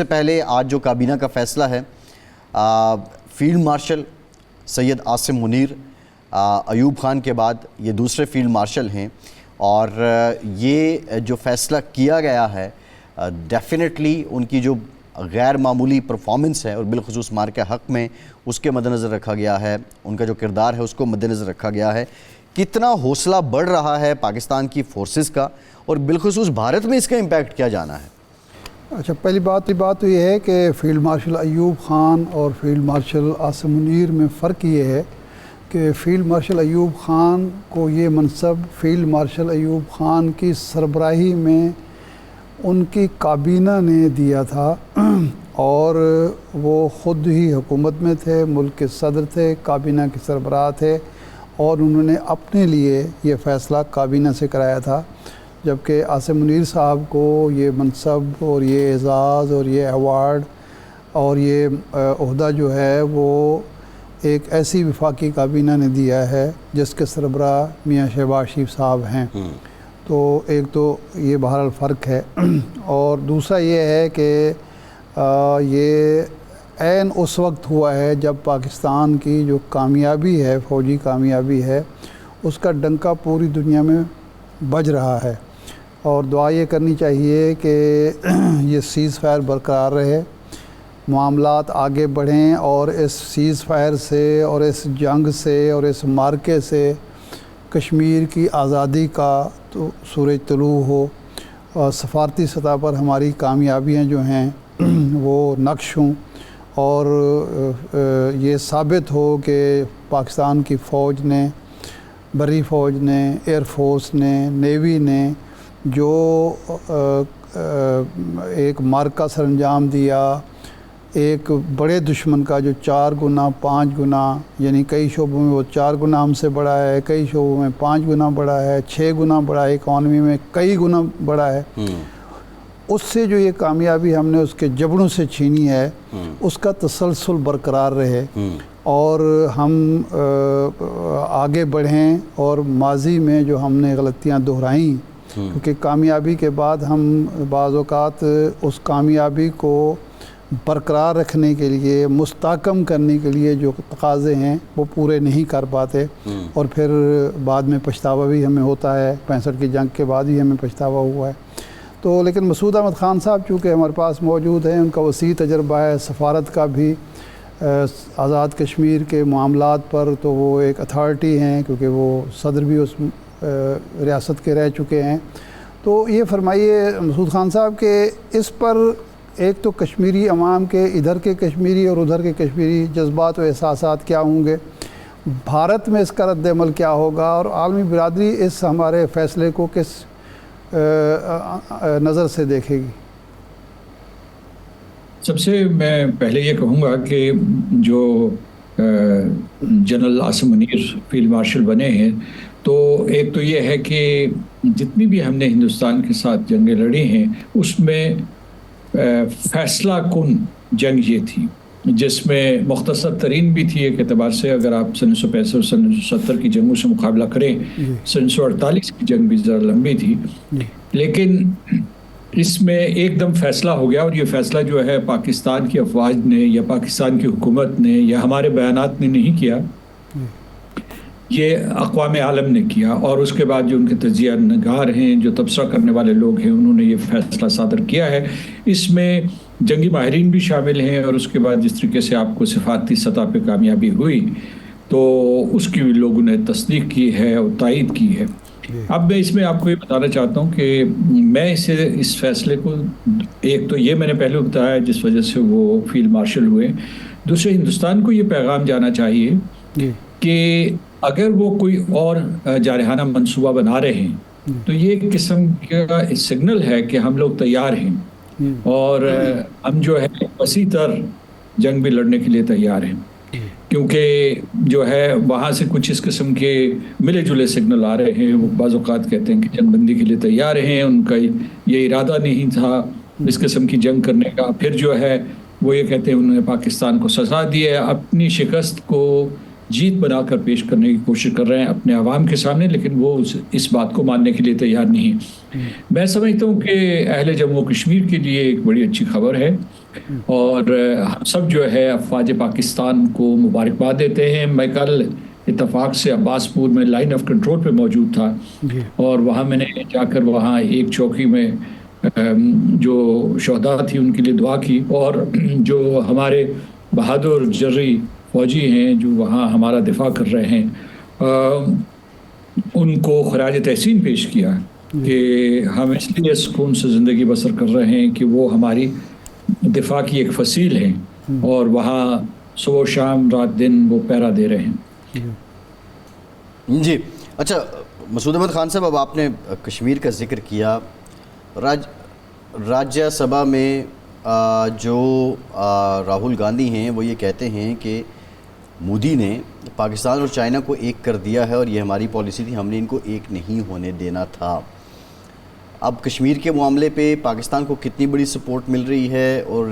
سے پہلے آج جو کابینہ کا فیصلہ ہے، فیلڈ مارشل سید عاصم منیر ایوب خان کے بعد یہ دوسرے فیلڈ مارشل ہیں، اور یہ جو فیصلہ کیا گیا ہے ڈیفینیٹلی ان کی جو غیر معمولی پرفارمنس ہے اور بالخصوص مارکہ حق میں اس کے مد نظر رکھا گیا ہے، ان کا جو کردار ہے اس کو مد نظر رکھا گیا ہے، کتنا حوصلہ بڑھ رہا ہے پاکستان کی فورسز کا اور بالخصوص بھارت میں اس کا امپیکٹ کیا جانا ہے؟ اچھا، پہلی بات تو یہ ہے کہ فیلڈ مارشل ایوب خان اور فیلڈ مارشل عاصم منیر میں فرق یہ ہے کہ فیلڈ مارشل ایوب خان کو یہ منصب فیلڈ مارشل ایوب خان کی سربراہی میں ان کی کابینہ نے دیا تھا، اور وہ خود ہی حکومت میں تھے، ملک کے صدر تھے، کابینہ کے سربراہ تھے، اور انہوں نے اپنے لیے یہ فیصلہ کابینہ سے کرایا تھا، جبکہ عاصم منیر صاحب کو یہ منصب اور یہ اعزاز اور یہ ایوارڈ اور یہ عہدہ جو ہے وہ ایک ایسی وفاقی کابینہ نے دیا ہے جس کے سربراہ میاں شہباز شریف صاحب ہیں۔ تو ایک تو یہ بہرحال فرق ہے، اور دوسرا یہ ہے کہ یہ عین اس وقت ہوا ہے جب پاکستان کی جو کامیابی ہے، فوجی کامیابی ہے، اس کا ڈنکا پوری دنیا میں بج رہا ہے، اور دعا یہ کرنی چاہیے کہ یہ سیز فائر برقرار رہے، معاملات آگے بڑھیں، اور اس سیز فائر سے اور اس جنگ سے اور اس مارکے سے کشمیر کی آزادی کا تو سورج طلوع ہو، اور سفارتی سطح پر ہماری کامیابیاں جو ہیں وہ نقش ہوں، اور یہ ثابت ہو کہ پاکستان کی فوج نے، بری فوج نے، ایئر فورس نے، نیوی نے جو ایک مارکہ سر انجام دیا، ایک بڑے دشمن کا جو 4 گنا 5 گنا، یعنی کئی شعبوں میں وہ 4 گنا ہم سے بڑا ہے، کئی شعبوں میں 5 گنا بڑا ہے، 6 گنا بڑا ہے، اکانومی میں کئی گنا بڑا ہے، اس سے جو یہ کامیابی ہم نے اس کے جبڑوں سے چھینی ہے، اس کا تسلسل برقرار رہے، اور ہم آگے بڑھیں، اور ماضی میں جو ہم نے غلطیاں دہرائیں، کیونکہ کامیابی کے بعد ہم بعض اوقات اس کامیابی کو برقرار رکھنے کے لیے، مستحکم کرنے کے لیے جو تقاضے ہیں وہ پورے نہیں کر پاتے، اور پھر بعد میں پچھتاوا بھی ہمیں ہوتا ہے، 65 کی جنگ کے بعد ہی ہمیں پچھتاوا ہوا ہے۔ تو لیکن مسعود احمد خان صاحب چونکہ ہمارے پاس موجود ہیں، ان کا وسیع تجربہ ہے سفارت کا بھی، آزاد کشمیر کے معاملات پر تو وہ ایک اتھارٹی ہیں، کیونکہ وہ صدر بھی اس ریاست کے رہ چکے ہیں۔ تو یہ فرمائیے مسعود خان صاحب کہ اس پر ایک تو کشمیری عوام کے، ادھر کے کشمیری اور ادھر کے کشمیری جذبات و احساسات کیا ہوں گے، بھارت میں اس کا رد عمل کیا ہوگا، اور عالمی برادری اس ہمارے فیصلے کو کس نظر سے دیکھے گی؟ سب سے میں پہلے یہ کہوں گا کہ جو general Asim Munir field marshal بنے ہیں، تو ایک تو یہ ہے کہ جتنی بھی ہم نے ہندوستان کے ساتھ جنگیں لڑی ہیں اس میں فیصلہ کن جنگ یہ تھی، جس میں مختصر ترین بھی تھی ایک اعتبار سے، اگر آپ 1965 اور 1970 کی جنگوں سے مقابلہ کریں، 1948 کی جنگ بھی ذرا لمبی تھی، لیکن اس میں ایک دم فیصلہ ہو گیا، اور یہ فیصلہ جو ہے پاکستان کی افواج نے یا پاکستان کی حکومت نے یا ہمارے بیانات نے نہیں کیا، یہ اقوام عالم نے کیا، اور اس کے بعد جو ان کے تجزیہ نگار ہیں، جو تبصرہ کرنے والے لوگ ہیں، انہوں نے یہ فیصلہ صادر کیا ہے۔ اس میں جنگی ماہرین بھی شامل ہیں، اور اس کے بعد جس طریقے سے آپ کو سفارتی سطح پہ کامیابی ہوئی تو اس کی بھی لوگوں نے تصدیق کی ہے اور تائید کی ہے۔ اب میں اس میں آپ کو یہ بتانا چاہتا ہوں کہ میں اس فیصلے کو، ایک تو یہ میں نے پہلے بتایا جس وجہ سے وہ فیلڈ مارشل ہوئے، دوسرے ہندوستان کو یہ پیغام جانا چاہیے کہ اگر وہ کوئی اور جارحانہ منصوبہ بنا رہے ہیں تو یہ ایک قسم کا سگنل ہے کہ ہم لوگ تیار ہیں، اور ہم جو ہے وسیع تر جنگ بھی لڑنے کے لیے تیار ہیں، کیونکہ جو ہے وہاں سے کچھ اس قسم کے ملے جلے سگنل آ رہے ہیں۔ وہ بعض اوقات کہتے ہیں کہ جنگ بندی کے لیے تیار ہیں، ان کا یہ ارادہ نہیں تھا اس قسم کی جنگ کرنے کا، پھر جو ہے وہ یہ کہتے ہیں انہوں نے پاکستان کو سزا دی ہے، اپنی شکست کو جیت بنا کر پیش کرنے کی کوشش کر رہے ہیں اپنے عوام کے سامنے، لیکن وہ اس بات کو ماننے کے لیے تیار نہیں۔ میں سمجھتا ہوں کہ اہل جموں و کشمیر کے لیے ایک بڑی اچھی خبر ہے اور ہم سب جو ہے افواج پاکستان کو مبارکباد دیتے ہیں. میں کل اتفاق سے عباس پور میں لائن آف کنٹرول پہ موجود تھا اور وہاں میں نے جا کر وہاں ایک چوکی میں جو شہداء تھی ان کے لیے دعا کی, اور جو ہمارے بہادر جرری فوجی ہیں جو وہاں ہمارا دفاع کر رہے ہیں ان کو خراج تحسین پیش کیا کہ ہم اس لیے سکون سے زندگی بسر کر رہے ہیں کہ وہ ہماری دفاع کی ایک فصیل ہیں اور وہاں صبح و شام رات دن وہ پہرا دے رہے ہیں. جی اچھا مسعود احمد خان صاحب, اب آپ نے کشمیر کا ذکر کیا. راجیہ سبھا میں جو راہل گاندھی ہیں وہ یہ کہتے ہیں کہ مودی نے پاکستان اور چائنا کو ایک کر دیا ہے اور یہ ہماری پالیسی تھی, ہم نے ان کو ایک نہیں ہونے دینا تھا. اب کشمیر کے معاملے پہ پاکستان کو کتنی بڑی سپورٹ مل رہی ہے اور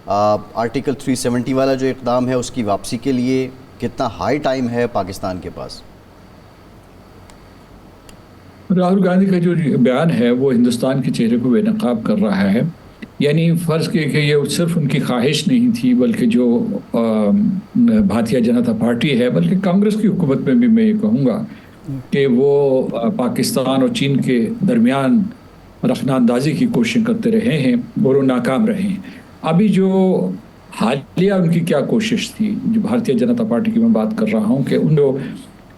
آرٹیکل 370 والا جو اقدام ہے اس کی واپسی کے لیے کتنا ہائی ٹائم ہے پاکستان کے پاس؟ راہل گاندھی کا جو بیان ہے وہ ہندوستان کے چہرے کو بے نقاب کر رہا ہے. یعنی فرض کیے کہ یہ صرف ان کی خواہش نہیں تھی بلکہ جو بھارتیہ جنتا پارٹی ہے بلکہ کانگریس کی حکومت میں بھی میں یہ کہوں گا کہ وہ پاکستان اور چین کے درمیان رخنہ اندازی کی کوشش کرتے رہے ہیں اور وہ ناکام رہے ہیں. ابھی جو حالیہ ان کی کیا کوشش تھی, جو بھارتیہ جنتا پارٹی کی میں بات کر رہا ہوں, کہ ان جو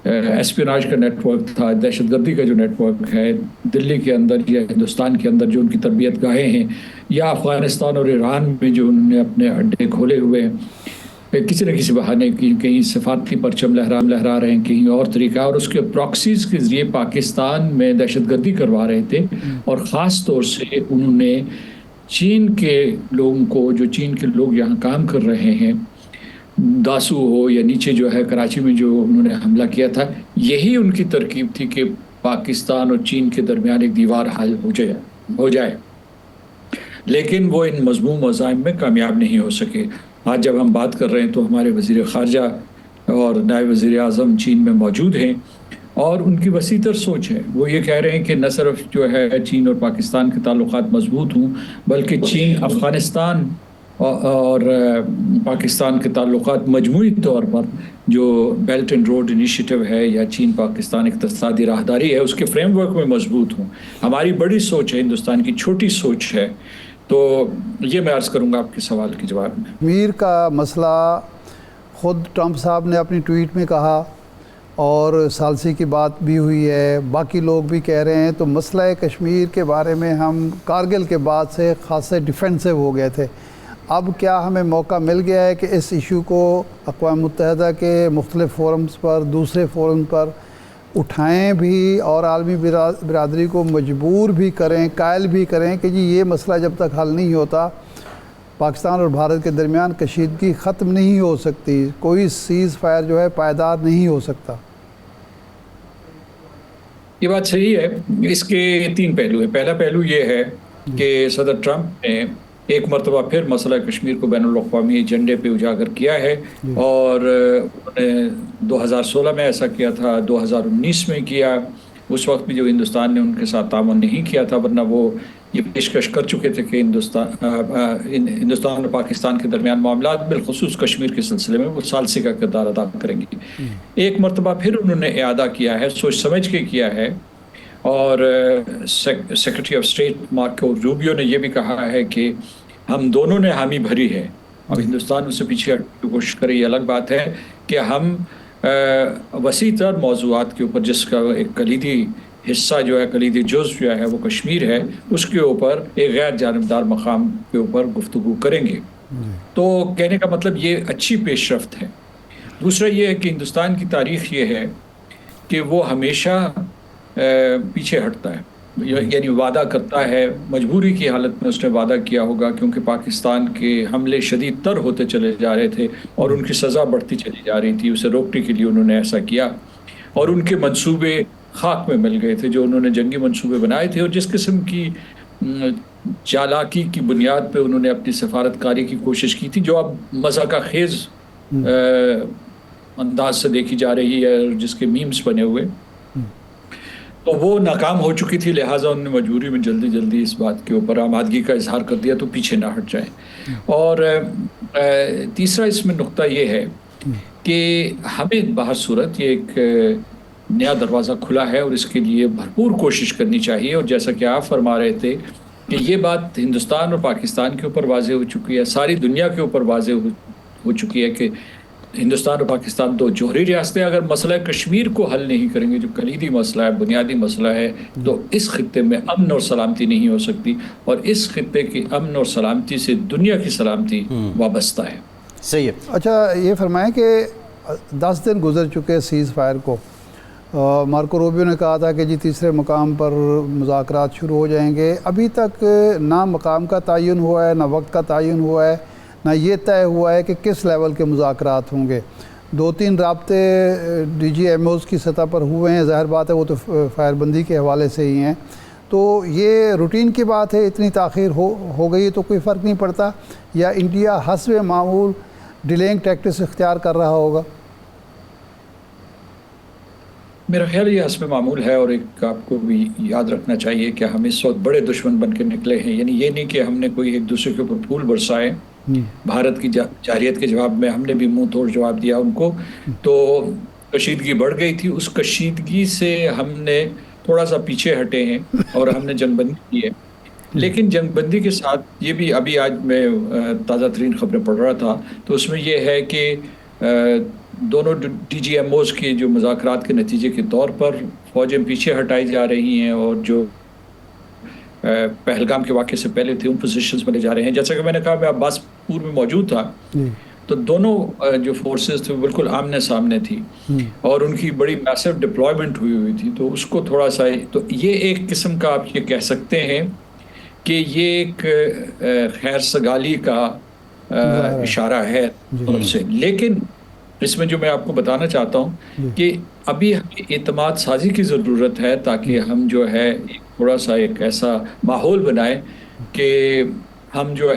اسپیناج کا نیٹ ورک تھا, دہشت گردی کا جو نیٹ ورک ہے دلی کے اندر یا ہندوستان کے اندر جو ان کی تربیت گاہیں ہیں, یا افغانستان اور ایران میں جو انہوں نے اپنے اڈے کھولے ہوئے ہیں, کسی نہ کسی بہانے کی کہیں سفارتی پرچم لہرا رہے ہیں, کہیں اور طریقہ, اور اس کے پراکسیز کے ذریعے پاکستان میں دہشت گردی کروا رہے تھے. اور خاص طور سے انہوں نے چین کے لوگوں کو, جو چین کے لوگ یہاں کام کر رہے ہیں, داسو ہو یا نیچے جو ہے کراچی میں جو انہوں نے حملہ کیا تھا, یہی ان کی ترکیب تھی کہ پاکستان اور چین کے درمیان ایک دیوار حل ہو جائے. لیکن وہ ان مضموم عزائم میں کامیاب نہیں ہو سکے. آج جب ہم بات کر رہے ہیں تو ہمارے وزیر خارجہ اور نائب وزیر اعظم چین میں موجود ہیں اور ان کی وسیع تر سوچ ہے. وہ یہ کہہ رہے ہیں کہ نہ صرف جو ہے چین اور پاکستان کے تعلقات مضبوط ہوں بلکہ چین افغانستان اور پاکستان کے تعلقات مجموعی طور پر جو بیلٹ اینڈ روڈ انیشیٹو ہے یا چین پاکستان اقتصادی راہداری ہے اس کے فریم ورک میں مضبوط ہوں. ہماری بڑی سوچ ہے, ہندوستان کی چھوٹی سوچ ہے. تو یہ میں عرض کروں گا آپ کے سوال کے جواب میں. کشمیر کا مسئلہ خود ٹرمپ صاحب نے اپنی ٹویٹ میں کہا اور ثالثی کی بات بھی ہوئی ہے, باقی لوگ بھی کہہ رہے ہیں. تو مسئلہ کشمیر کے بارے میں ہم کارگل کے بعد سے خاصے ڈیفینسو ہو گئے تھے. اب کیا ہمیں موقع مل گیا ہے کہ اس ایشو کو اقوام متحدہ کے مختلف فورمز پر, دوسرے فورم پر اٹھائیں بھی اور عالمی برادری کو مجبور بھی کریں, قائل بھی کریں کہ جی یہ مسئلہ جب تک حل نہیں ہوتا پاکستان اور بھارت کے درمیان کشیدگی ختم نہیں ہو سکتی, کوئی سیز فائر جو ہے پائیدار نہیں ہو سکتا؟ یہ بات صحیح ہے. اس کے 3 پہلو ہیں. پہلا پہلو یہ ہے کہ صدر ٹرمپ نے ایک مرتبہ پھر مسئلہ کشمیر کو بین الاقوامی ایجنڈے پہ اجاگر کیا ہے اور انہوں نے 2016 میں ایسا کیا تھا, 2019 میں کیا. اس وقت بھی جو ہندوستان نے ان کے ساتھ تعاون نہیں کیا تھا, ورنہ وہ یہ پیشکش کر چکے تھے کہ ہندوستان اور پاکستان کے درمیان معاملات بالخصوص کشمیر کے سلسلے میں وہ ثالثی کا کردار ادا کریں گے. ایک مرتبہ پھر انہوں نے اعادہ کیا ہے, سوچ سمجھ کے کیا ہے. اور secretary of state Marco Rubio نے یہ بھی کہا ہے کہ ہم دونوں نے حامی بھری ہے. اب ہندوستان اس سے پیچھے ہٹنے کی کوشش کرے, یہ الگ بات ہے کہ ہم وسیع تر موضوعات کے اوپر, جس کا ایک کلیدی حصہ جو ہے, کلیدی جز جو ہے وہ کشمیر ہے, اس کے اوپر ایک غیر جانبدار مقام کے اوپر گفتگو کریں گے. تو کہنے کا مطلب یہ اچھی پیش رفت ہے. دوسرا یہ ہے کہ ہندوستان کی تاریخ یہ ہے کہ وہ ہمیشہ پیچھے ہٹتا ہے, یعنی وعدہ کرتا ہے, مجبوری کی حالت میں اس نے وعدہ کیا ہوگا کیونکہ پاکستان کے حملے شدید تر ہوتے چلے جا رہے تھے اور ان کی سزا بڑھتی چلی جا رہی تھی. اسے روکنے کے لیے انہوں نے ایسا کیا اور ان کے منصوبے خاک میں مل گئے تھے جو انہوں نے جنگی منصوبے بنائے تھے. اور جس قسم کی چالاکی کی بنیاد پہ انہوں نے اپنی سفارتکاری کی کوشش کی تھی, جو اب مذاق خیز انداز سے دیکھی جا رہی ہے, جس کے میمز بنے ہوئے. تو وہ ناکام ہو چکی تھی، لہٰذا انہوں نے مجبوری میں جلدی جلدی اس بات کے اوپر آمادگی کا اظہار کر دیا تو پیچھے نہ ہٹ جائیں. اور تیسرا اس میں نقطہ یہ ہے کہ ہمیں بہر صورت یہ ایک نیا دروازہ کھلا ہے اور اس کے لیے بھرپور کوشش کرنی چاہیے. اور جیسا کہ آپ فرما رہے تھے کہ یہ بات ہندوستان اور پاکستان کے اوپر واضح ہو چکی ہے، ساری دنیا کے اوپر واضح ہو چکی ہے کہ ہندوستان اور پاکستان دو جوہری ریاستیں اگر مسئلہ کشمیر کو حل نہیں کریں گے، جو کلیدی مسئلہ ہے، بنیادی مسئلہ ہے، تو اس خطے میں امن اور سلامتی نہیں ہو سکتی. اور اس خطے کی امن اور سلامتی سے دنیا کی سلامتی وابستہ ہے. صحیح ہے. اچھا یہ فرمائیں کہ 10 دن گزر چکے سیز فائر کو، مارکو روبیو نے کہا تھا کہ جی تیسرے مقام پر مذاکرات شروع ہو جائیں گے. ابھی تک نہ مقام کا تعین ہوا ہے، نہ وقت کا تعین ہوا ہے، نہ یہ طے ہوا ہے کہ کس لیول کے مذاکرات ہوں گے. 2-3 رابطے ڈی جی ایم اوز کی سطح پر ہوئے ہیں، ظاہر بات ہے وہ تو فائر بندی کے حوالے سے ہی ہیں. تو یہ روٹین کی بات ہے، اتنی تاخیر ہو گئی تو کوئی فرق نہیں پڑتا، یا انڈیا حسب معمول ڈیلینگ ٹیکٹس اختیار کر رہا ہوگا؟ میرا خیال یہ حسب معمول ہے. اور ایک آپ کو بھی یاد رکھنا چاہیے کہ ہم اس وقت بڑے دشمن بن کے نکلے ہیں. یعنی یہ نہیں کہ ہم نے کوئی ایک دوسرے کے اوپر پھول برسائے. بھارت کی جارحیت کے جواب میں ہم نے بھی منہ توڑ جواب دیا ان کو، تو کشیدگی بڑھ گئی تھی. اس کشیدگی سے ہم نے تھوڑا سا پیچھے ہٹے ہیں اور ہم نے جنگ بندی کی ہے. لیکن جنگ بندی کے ساتھ یہ بھی ابھی آج میں تازہ ترین خبریں پڑھ رہا تھا تو اس میں یہ ہے کہ دونوں ڈی جی ایم اوز کے جو مذاکرات کے نتیجے کے طور پر فوجیں پیچھے ہٹائی جا رہی ہیں اور جو پہلگام کے واقعے سے پہلے تھے ان پوزیشنز میں لے جا رہے ہیں. جیسا کہ میں نے کہا میں عباس پور میں موجود تھا تو دونوں جو فورسز تھے بالکل آمنے سامنے تھی اور ان کی بڑی میسو ڈپلائمنٹ ہوئی تھی. تو اس کو تھوڑا سا تو یہ ایک قسم کا آپ یہ کہہ سکتے ہیں کہ یہ ایک خیر سگالی کا اشارہ ہے طرف سے. لیکن اس میں جو میں آپ کو بتانا چاہتا ہوں کہ ابھی ہمیں اعتماد سازی کی ضرورت ہے تاکہ ہم جو ہے تھوڑا سا ایک ایسا ماحول بنائیں کہ ہم جو ہے